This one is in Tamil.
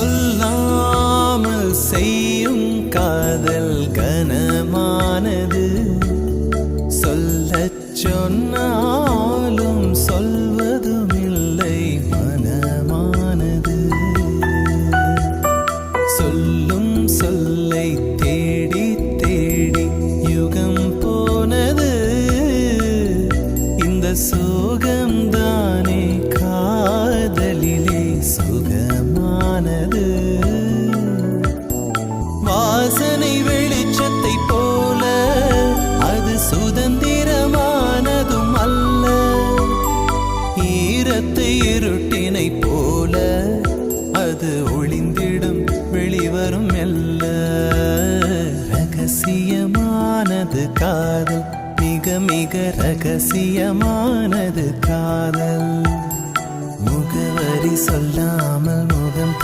சொல்லாமல் செய்யும் காதல் கனமானது, சொல்லச் சொன்னாலும் சொல்வதுமில்லை மனமானது. சொல்லும் சொல்லை தேடி தேடி யுகம் போனது, இந்த சோகம்தானே காதலிலே சுகமானது. வாசனை வெளிச்சத்தை போல அது சுதந்திரமானதும் அல்ல, ஈரத்தை இருட்டினை போல அது ஒளிந்திடும் வெளிவரும் மெல்ல. ரகசியமானது காதல், மிக மிக ரகசியமானது காதல். முகவரி சொல்லாமல் முகம்